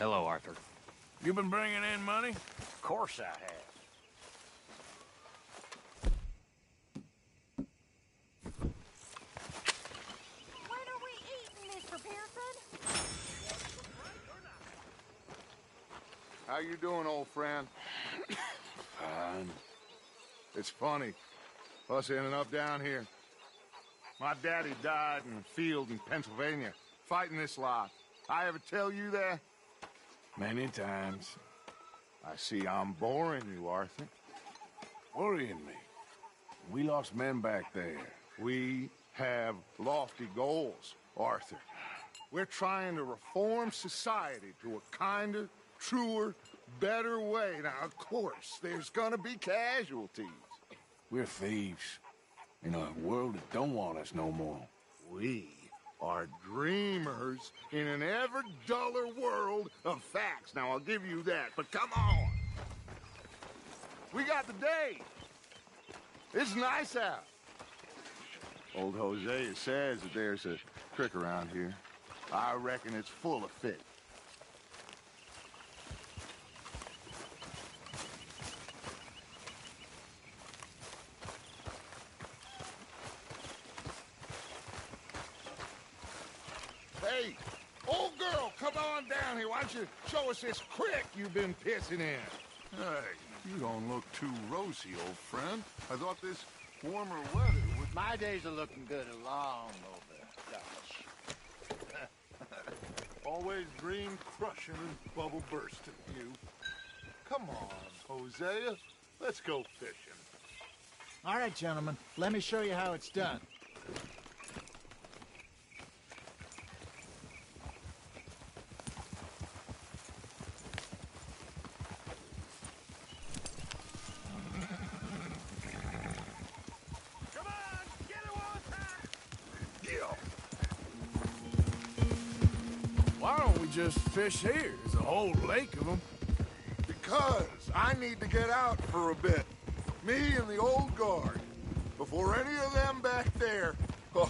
Hello, Arthur. You been bringing in money? Of course I have. When are we eating, Mr. Pearson? How you doing, old friend? Fine. It's funny, us ending up down here. My daddy died in a field in Pennsylvania, fighting this lot. I ever tell you that? Many times. I see I'm boring you, Arthur. Worrying me. We lost men back there. We have lofty goals, Arthur. We're trying to reform society to a kinder, truer, better way. Now, of course, there's gonna be casualties. We're thieves. In a world that don't want us no more. We are dreamers in an ever duller world of facts. Now, I'll give you that, but come on. We got the day. It's nice out. Old Hosea says that there's a trick around here. I reckon it's full of fit. Hey, old girl, come on down here. Why don't you show us this creek you've been pissing in? Hey, you don't look too rosy, old friend. I thought this warmer weather would... My days are looking good along over, Dutch. Always dream crushing and bubble bursting, you. Come on, Hosea. Let's go fishing. All right, gentlemen. Let me show you how it's done. Why don't we just fish here? There's a whole lake of them. Because I need to get out for a bit. Me and the old guard. Before any of them back there, oh,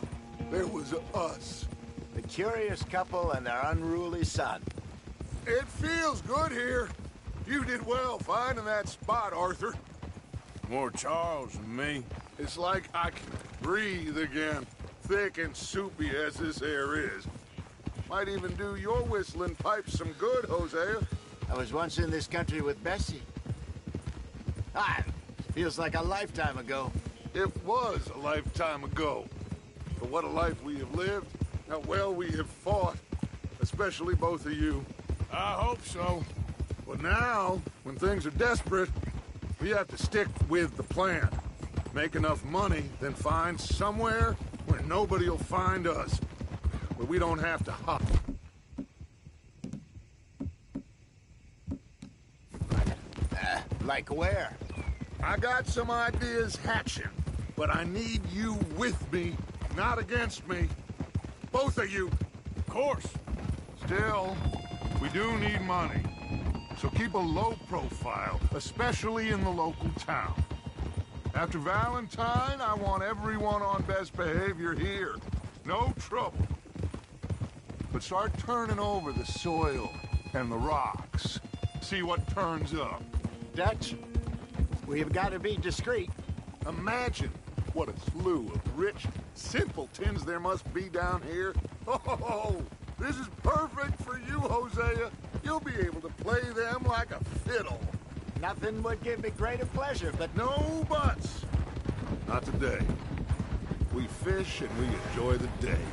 there was us. The curious couple and their unruly son. It feels good here. You did well finding that spot, Arthur. More Charles than me. It's like I can breathe again, thick and soupy as this air is. Might even do your whistling pipes some good, Hosea. I was once in this country with Bessie. Feels like a lifetime ago. It was a lifetime ago. But what a life we have lived, how well we have fought, especially both of you. I hope so. But now, when things are desperate, we have to stick with the plan. Make enough money, then find somewhere where nobody will find us. Where we don't have to hop. Like where? I got some ideas hatching, but I need you with me, not against me. Both of you. Of course. Still, we do need money. So keep a low profile, especially in the local town. After Valentine, I want everyone on best behavior here. No trouble. But start turning over the soil and the rocks. See what turns up. Dutch, we've got to be discreet. Imagine what a slew of rich simpletons there must be down here. Oh, this is perfect for you, Hosea. You'll be able to play them like a fiddle. Nothing would give me greater pleasure, but No buts. Not today. We fish and we enjoy the day.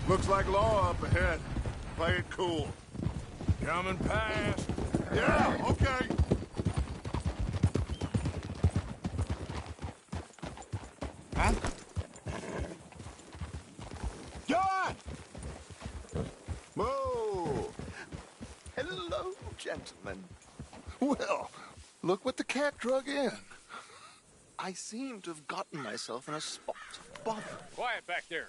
Looks like law up ahead. Play it cool. Coming past. Yeah, okay. Huh? Go on! Whoa! Hello, gentlemen. Well, look what the cat drug in. I seem to have gotten myself in a spot of bother. Quiet back there.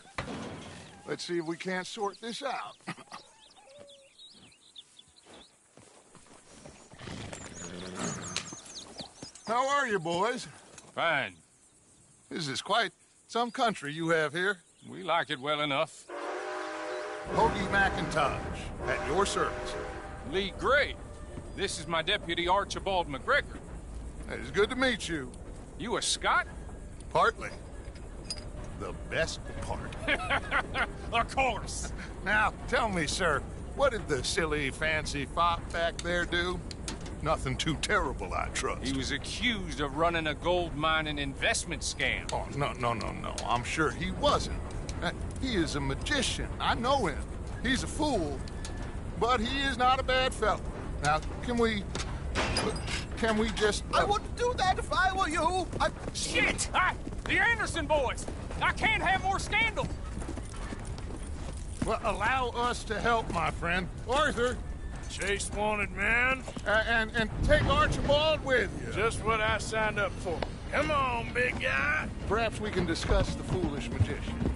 Let's see if we can't sort this out. How are you, boys? Fine. This is quite some country you have here. We like it well enough. Hoagie McIntosh, at your service. Lee Gray. This is my deputy Archibald McGregor. It's good to meet you. You a Scot? Partly. The best part. Of course. Now, tell me, sir, what did the silly, fancy fop back there do? Nothing too terrible, I trust. He was accused of running a gold mining investment scam. Oh, no. I'm sure he wasn't. He is a magician. I know him. He's a fool, but he is not a bad fellow. Now, can we just... I wouldn't do that if I were you. Shit! The Anderson boys! I can't have more scandal! Well, allow us to help, my friend. Arthur, Chase wanted man. and take Archibald with you. Just what I signed up for. Come on, big guy. Perhaps we can discuss the foolish magician.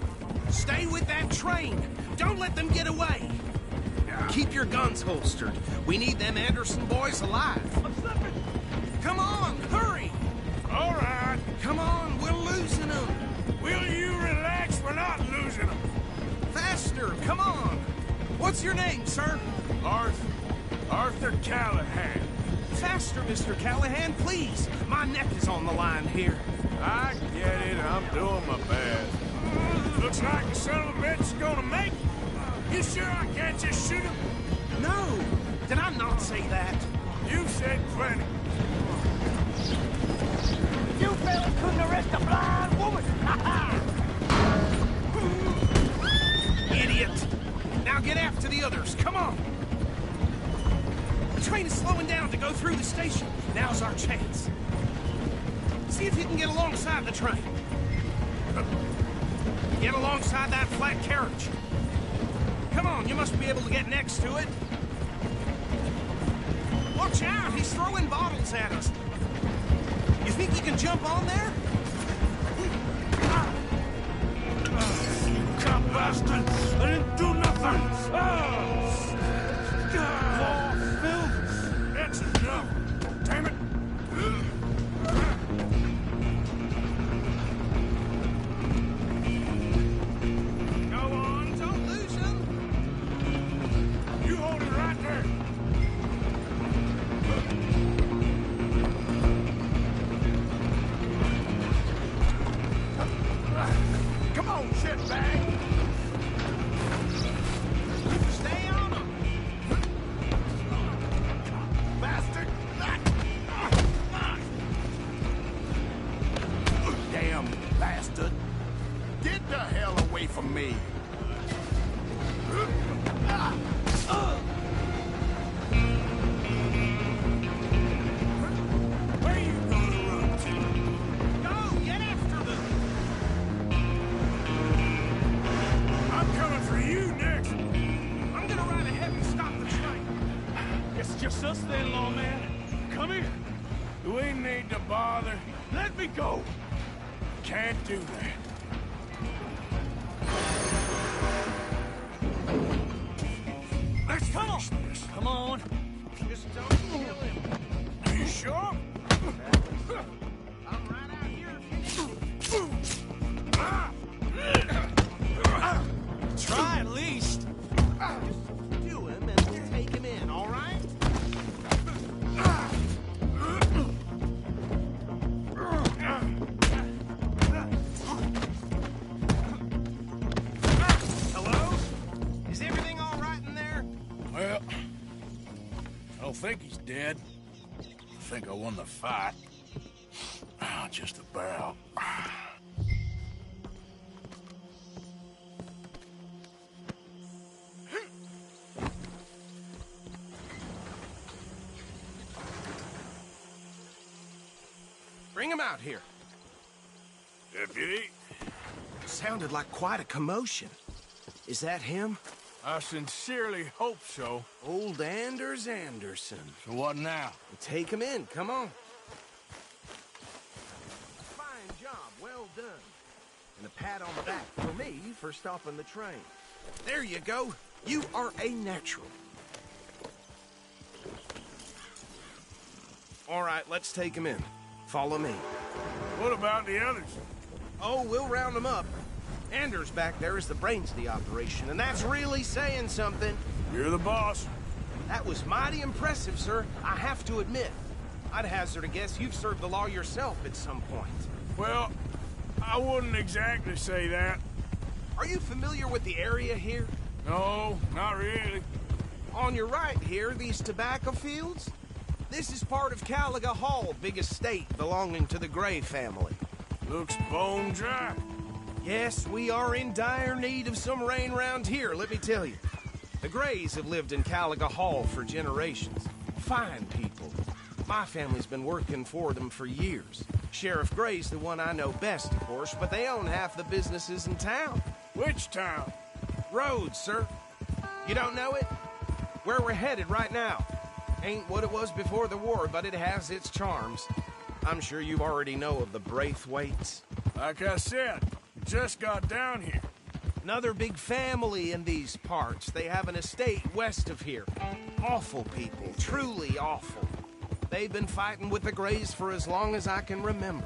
Stay with that train. Don't let them get away. Keep your guns holstered. We need them Anderson boys alive. I'm slipping. Come on, hurry. All right. Come on, we're losing them. Will you relax? We're not losing them. Faster, come on. What's your name, sir? Arthur Callahan. Faster, Mr. Callahan, please. My neck is on the line here. I get it. I'm doing my best. Looks like the son of a bitch is gonna make it. You sure I can't just shoot him? No. Did I not say that? You said plenty. You fellas couldn't arrest a blind woman! Idiot. Now get after the others. Come on. The train is slowing down to go through the station. Now's our chance. See if you can get alongside the train. Get alongside that flat carriage. Come on, you must be able to get next to it. Watch out, he's throwing bottles at us. You think you can jump on there? You cop bastard! I didn't do nothing! Phil! That's enough! Damn it! Go on, don't lose him. You hold it right there! Come on, shitbag! Stay on him. Bastard! Damn bastard! Get the hell away from me! Where you gonna run to? Go, get after them. I'm coming for you next! I'm gonna ride ahead and stop the train. It's just us then, lawman. Come here. Do we need to bother? Let me go. Can't do that. Let's finish this. Come on. Just don't kill him. Are you sure? I'm right out here if you need. Try at least. Just do him and we'll take him in, all right? Hello? Is everything all right in there? Well, I don't think he's dead. I think I won the fight. Just about. Bring him out here. Deputy, Sounded like quite a commotion. Is that him? I sincerely hope so. Old Anders Anderson. So what now? Take him in, come on. Fine job, well done. And a pat on the back for me for stopping the train. There you go. You are a natural. All right, let's take him in. Follow me. What about the others? Oh, we'll round them up. Anders back there is the brains of the operation, and that's really saying something. You're the boss. That was mighty impressive, sir. I have to admit. I'd hazard a guess you've served the law yourself at some point. Well, I wouldn't exactly say that. Are you familiar with the area here? No, not really. On your right here, these tobacco fields? This is part of Caliga Hall, big estate belonging to the Gray family. Looks bone dry. Yes, we are in dire need of some rain round here, let me tell you. The Grays have lived in Caliga Hall for generations. Fine people. My family's been working for them for years. Sheriff Gray's the one I know best, of course, but they own half the businesses in town. Which town? Rhodes, sir. You don't know it? Where we're headed right now. Ain't what it was before the war, but it has its charms. I'm sure you already know of the Braithwaites. Like I said, just got down here. Another big family in these parts. They have an estate west of here. Awful people, truly awful. They've been fighting with the Grays for as long as I can remember.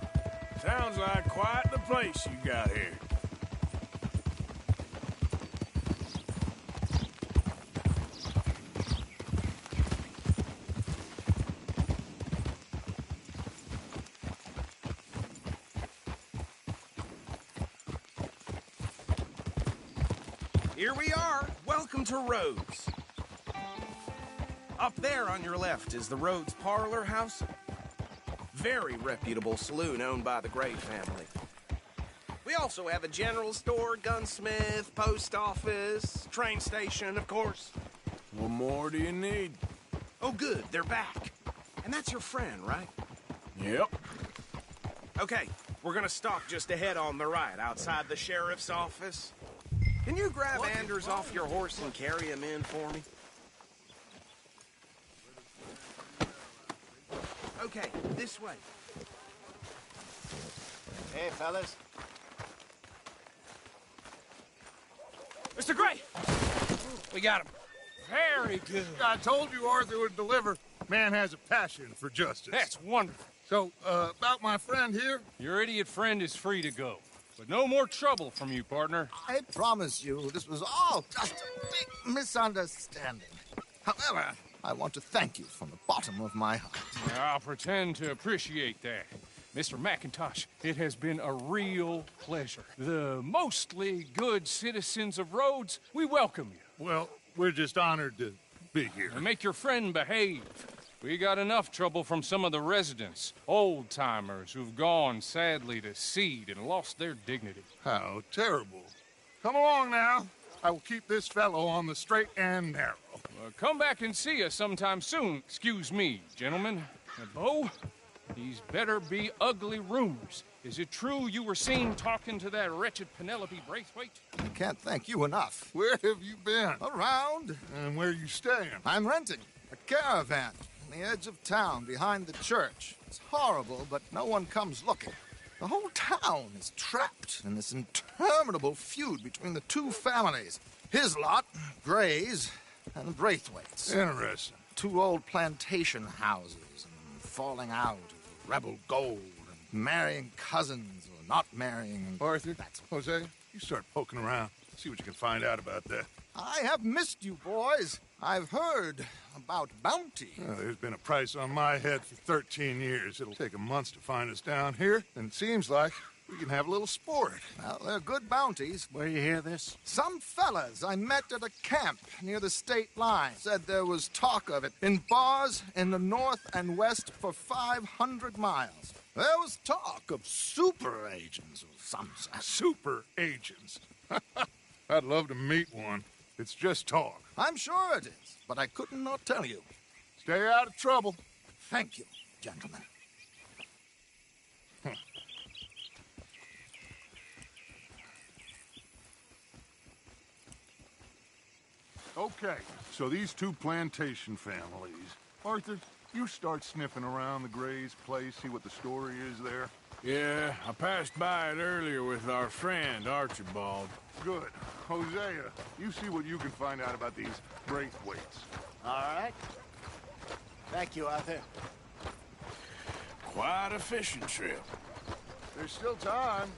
Sounds like quite the place you got here. Here we are. Welcome to Rhodes. Up there on your left is the Rhodes Parlor House. Very reputable saloon owned by the Gray family. We also have a general store, gunsmith, post office, train station, of course. What more do you need? Oh, good. They're back. And that's your friend, right? Yep. Okay, we're gonna stop just ahead on the right, outside the sheriff's office. Can you grab Anders off your horse and carry him in for me? Okay, this way. Hey, fellas. Mr. Gray! We got him. Very good. I told you Arthur would deliver. Man has a passion for justice. That's wonderful. So, about my friend here? Your idiot friend is free to go. But no more trouble from you, partner. I promise you, this was all just a big misunderstanding. However, I want to thank you from the bottom of my heart. I'll pretend to appreciate that. Mr. McIntosh, it has been a real pleasure. The mostly good citizens of Rhodes, we welcome you. Well, we're just honored to be here. And make your friend behave. We got enough trouble from some of the residents, old-timers who've gone, sadly, to seed and lost their dignity. How terrible. Come along now. I will keep this fellow on the straight and narrow. Come back and see us sometime soon. Excuse me, gentlemen. Bo, these better be ugly rumors. Is it true you were seen talking to that wretched Penelope Braithwaite? I can't thank you enough. Where have you been? Around. And where you staying? I'm renting a caravan on the edge of town behind the church. It's horrible, but no one comes looking. The whole town is trapped in this interminable feud between the two families. His lot, Gray's, and Braithwaite's. Interesting. Two old plantation houses and falling out of rebel gold and marrying cousins or not marrying. Arthur, Hosea, you start poking around. See what you can find out about that. I have missed you, boys. I've heard about bounty. Well, there's been a price on my head for 13 years. It'll take 'em months to find us down here, and it seems like we can have a little sport. Well, they're good bounties. Where you hear this? Some fellas I met at a camp near the state line said there was talk of it in bars in the north and west for 500 miles. There was talk of super agents of some sort. Super agents. I'd love to meet one. It's just talk. I'm sure it is, but I couldn't not tell you. Stay out of trouble. Thank you, gentlemen. Okay, so these two plantation families. Arthur, you start sniffing around the Gray's place, see what the story is there. Yeah, I passed by it earlier with our friend, Archibald. Good. Hosea, you see what you can find out about these Braithwaites. All right. Thank you, Arthur. Quite a fishing trip. There's still time.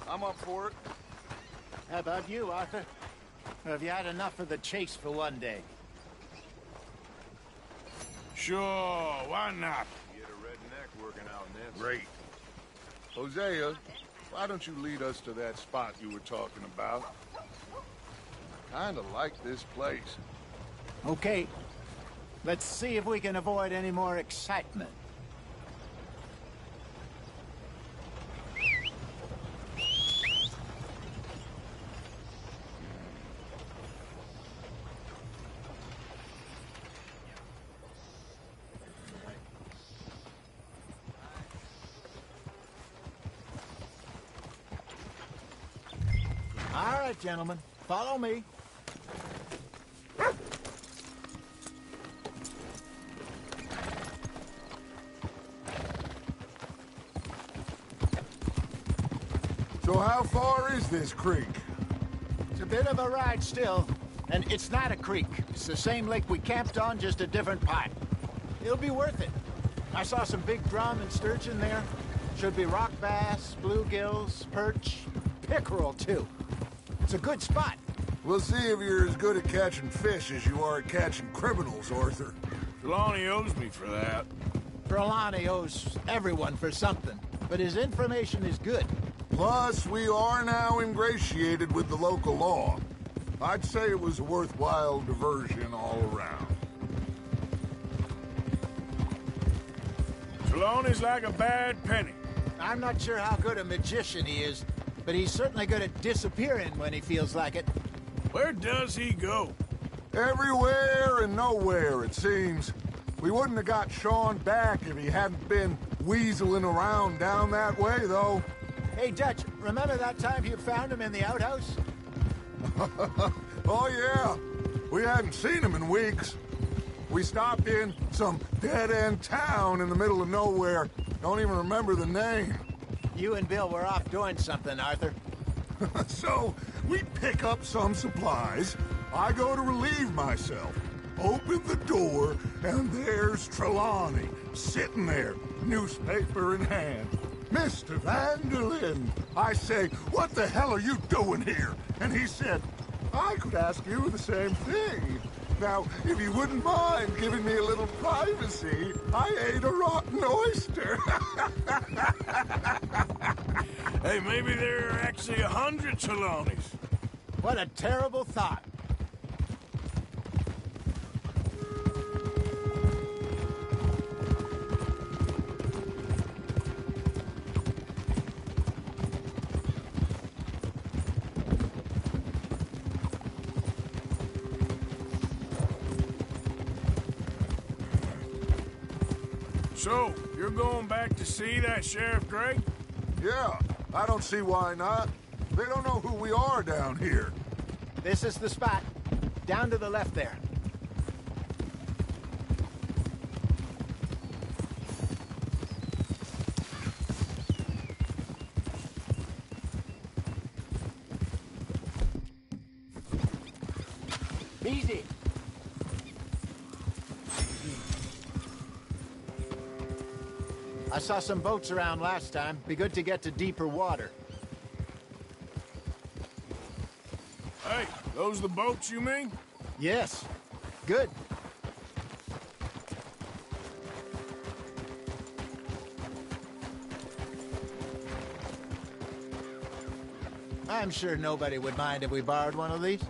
I'm up for it. How about you, Arthur? Or have you had enough of the chase for one day? Sure, why not? Get a redneck working out in this. Great. Hosea, why don't you lead us to that spot you were talking about? Kinda like this place. Okay. Let's see if we can avoid any more excitement. All right, gentlemen, follow me. So how far is this creek? It's a bit of a ride still, and it's not a creek. It's the same lake we camped on, just a different part. It'll be worth it. I saw some big drum and sturgeon there. Should be rock bass, bluegills, perch, pickerel, too. It's a good spot. We'll see if you're as good at catching fish as you are at catching criminals, Arthur. Trelawney owes me for that. Trelawney owes everyone for something, but his information is good. Plus, we are now ingratiated with the local law. I'd say it was a worthwhile diversion all around. Trelawney's like a bad penny. I'm not sure how good a magician he is, but he's certainly good at disappearing when he feels like it. Where does he go? Everywhere and nowhere, it seems. We wouldn't have got Sean back if he hadn't been weaseling around down that way, though. Hey, Dutch, remember that time you found him in the outhouse? Oh, yeah. We hadn't seen him in weeks. We stopped in some dead-end town in the middle of nowhere. Don't even remember the name. You and Bill were off doing something, Arthur. So, we pick up some supplies. I go to relieve myself. Open the door, and there's Trelawney, sitting there, newspaper in hand. Mr. Vanderlyn. I say, what the hell are you doing here? And he said, I could ask you the same thing. Now, if you wouldn't mind giving me a little privacy, I ate a rotten oyster. Hey, maybe there are actually 100 Trelawneys. What a terrible thought. So, you're going back to see that Sheriff Gray? Yeah, I don't see why not. They don't know who we are down here. This is the spot. Down to the left there. Easy. I saw some boats around last time. Be good to get to deeper water. Hey, those the boats you mean? Yes. Good. I'm sure nobody would mind if we borrowed one of these.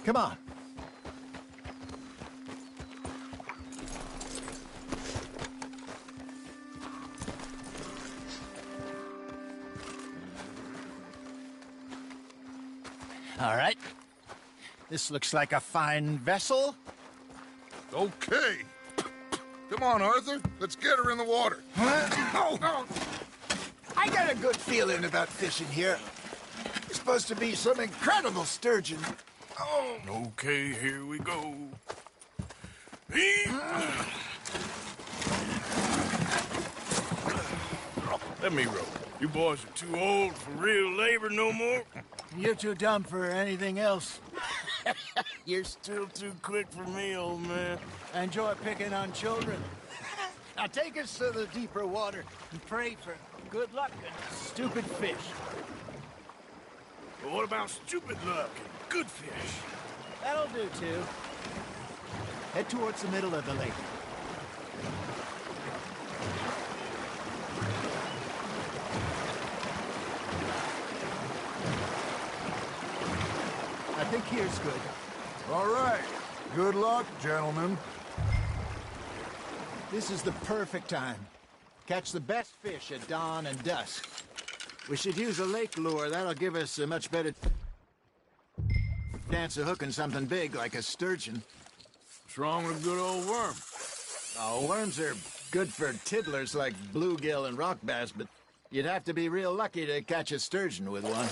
Come on. All right. This looks like a fine vessel. Okay. Come on, Arthur. Let's get her in the water. Oh. I got a good feeling about fishing here. It's supposed to be some incredible sturgeon. Oh. Okay, here we go. Let me row. You boys are too old for real labor no more. You're too dumb for anything else. You're still too quick for me, old man. I enjoy picking on children. Now take us to the deeper water and pray for good luck and stupid fish. But what about stupid luck and good fish? That'll do, too. Head towards the middle of the lake. I think here's good. All right. Good luck, gentlemen. This is the perfect time. Catch the best fish at dawn and dusk. We should use a lake lure. That'll give us a much better chance of hooking something big like a sturgeon. What's wrong with a good old worm? Oh, worms are good for tiddlers like bluegill and rock bass, but you'd have to be real lucky to catch a sturgeon with one.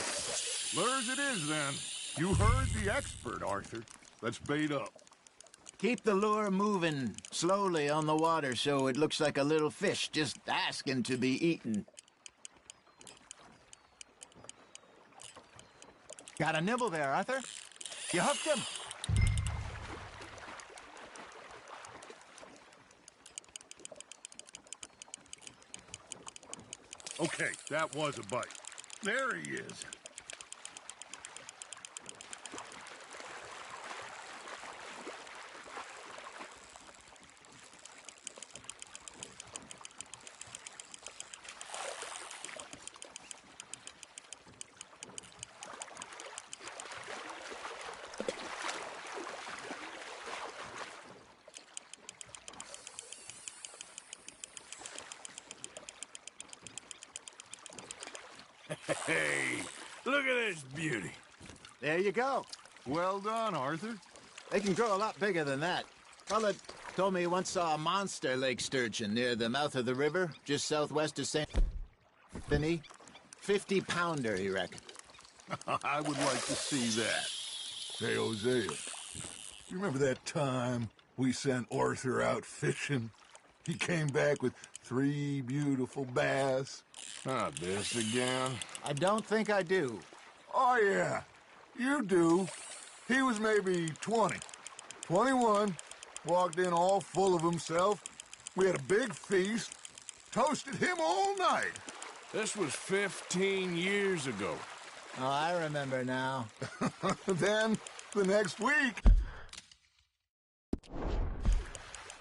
Lures it is, then. You heard the expert, Arthur. Let's bait up. Keep the lure moving slowly on the water so it looks like a little fish just asking to be eaten. Got a nibble there, Arthur. You hooked him. Okay, that was a bite. There he is. Hey, look at this beauty. There you go. Well done, Arthur. They can grow a lot bigger than that. Fella told me he once saw a monster lake sturgeon near the mouth of the river, just southwest of St. Anthony. 50-pounder, he reckoned. I would like to see that. Hey, Hosea, you remember that time we sent Arthur out fishing? He came back with 3 beautiful bass. Not this again. I don't think I do. Oh, yeah, you do. He was maybe 20, 21, walked in all full of himself. We had a big feast, toasted him all night. This was 15 years ago. Oh, I remember now. Then, the next week,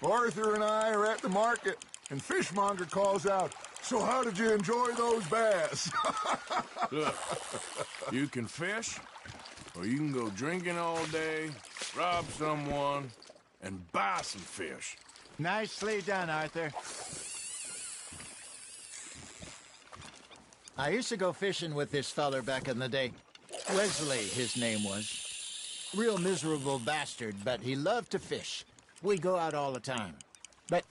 Arthur and I are at the market, and Fishmonger calls out, "So how did you enjoy those bass?" Look, you can fish, or you can go drinking all day, rob someone, and buy some fish. Nicely done, Arthur. I used to go fishing with this feller back in the day. Wesley, his name was. Real miserable bastard, but he loved to fish. We'd go out all the time. But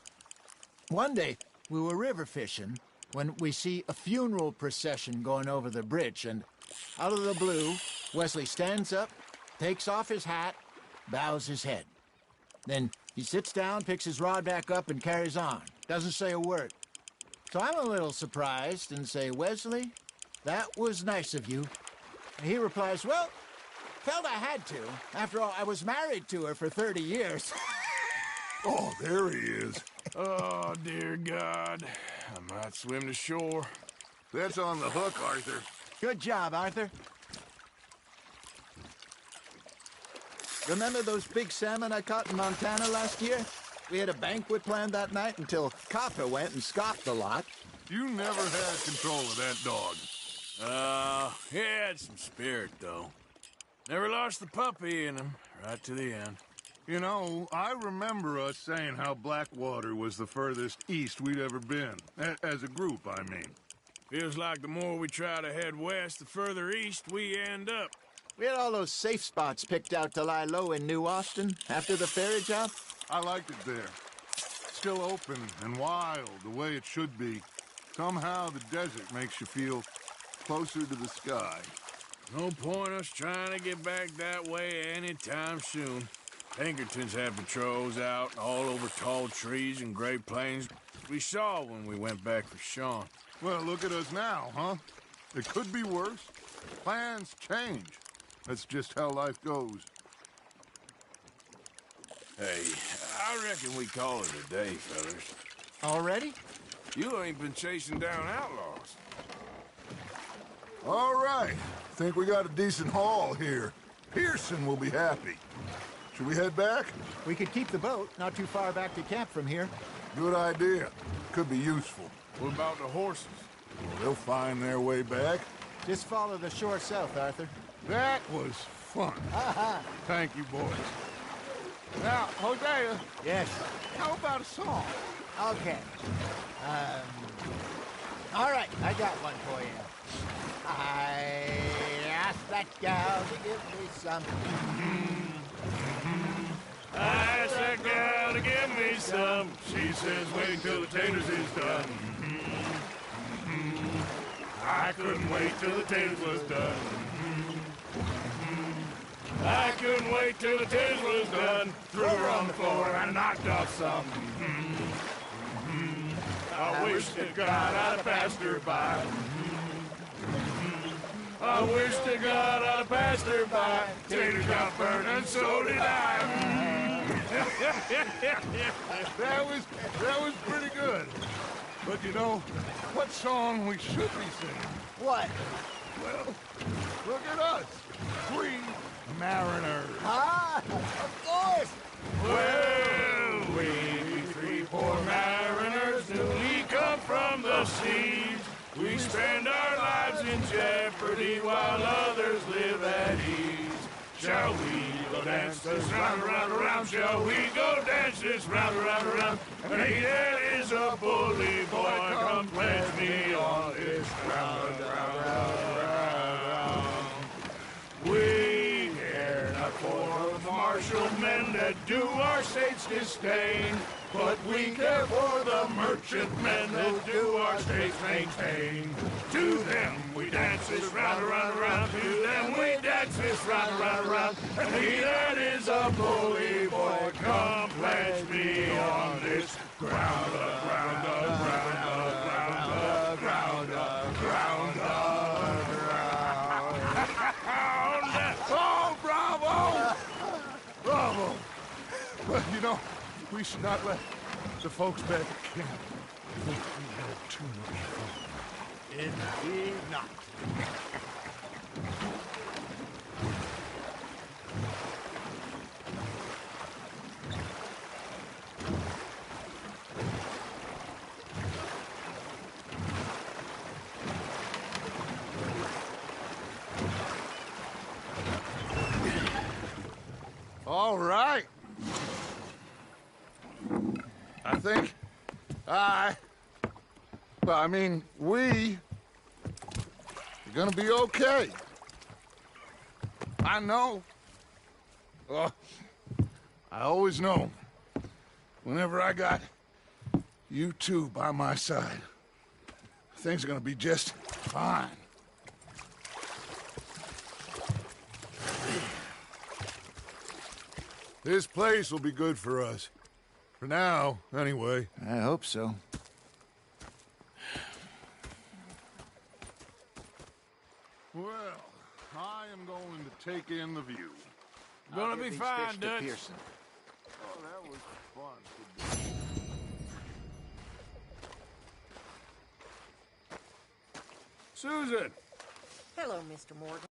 one day, we were river fishing when we see a funeral procession going over the bridge, and out of the blue, Wesley stands up, takes off his hat, bows his head. Then he sits down, picks his rod back up, and carries on. Doesn't say a word. So I'm a little surprised and say, "Wesley, that was nice of you." And he replies, "Well, felt I had to. After all, I was married to her for 30 years. Oh, there he is. Oh, dear God. I might swim to shore. That's on the hook, Arthur. Good job, Arthur. Remember those big salmon I caught in Montana last year? We had a banquet planned that night until Copper went and scoffed a lot. You never had control of that dog. He had some spirit, though. Never lost the puppy in him, right to the end. You know, I remember us saying how Blackwater was the furthest east we'd ever been. As a group, I mean. Feels like the more we try to head west, the further east we end up. We had all those safe spots picked out to lie low in New Austin after the ferry job. I liked it there. Still open and wild, the way it should be. Somehow the desert makes you feel closer to the sky. No point us trying to get back that way anytime soon. Pinkertons had patrols out all over tall trees and Great Plains. We saw when we went back for Sean. Well, look at us now, huh? It could be worse. Plans change. That's just how life goes. Hey, I reckon we call it a day, fellas. Already? You ain't been chasing down outlaws. All right. Think we got a decent haul here. Pearson will be happy. Should we head back? We could keep the boat not too far back to camp from here. Good idea. Could be useful. What about the horses? Well, they'll find their way back. Just follow the shore south, Arthur. That was fun. Thank you, boys. Now, Hosea, Yes. how about a song? Okay. All right, I got one for you. I asked that gal to give me some. I asked that gal to give me some. She says, wait till the taters is done. I couldn't wait till the taters was done. I couldn't wait till the taters was done. Threw her on the floor and knocked off some. I wish to God I'd have passed her by. I wish to God I'd have passed her by. Taters got burned and so did I. That was pretty good. But you know, what song we should be singing? What? Well, look at us. 3 mariners. Of course. Well, we 3 poor mariners, newly come from the seas. We spend our lives in jeopardy while others live at ease. Shall we go dance this round, around, around? Shall we go dance this round, around, around? And he that is a bully boy, come pledge me on this round, round, round, round. We care not for the martial men that do our state's disdain, but we care for the merchant men that do our state's maintain. To them we dance this round, around, around. To them we dance this round, around, around. And he that is a bully boy, come pledge me on this ground, ground, ground, ground, ground, ground, ground. Oh, bravo! Bravo! Well, you know, we should not let the folks back at camp think we had too much fun. Indeed not. All right. I think we are gonna be okay. I know. Oh, I always know. Whenever I got you two by my side, things are gonna be just fine. This place will be good for us. For now, anyway. I hope so. Well, I am going to take in the view. Gonna be fine, Dutch. Pearson. Oh, that was fun. Susan! Hello, Mr. Morgan.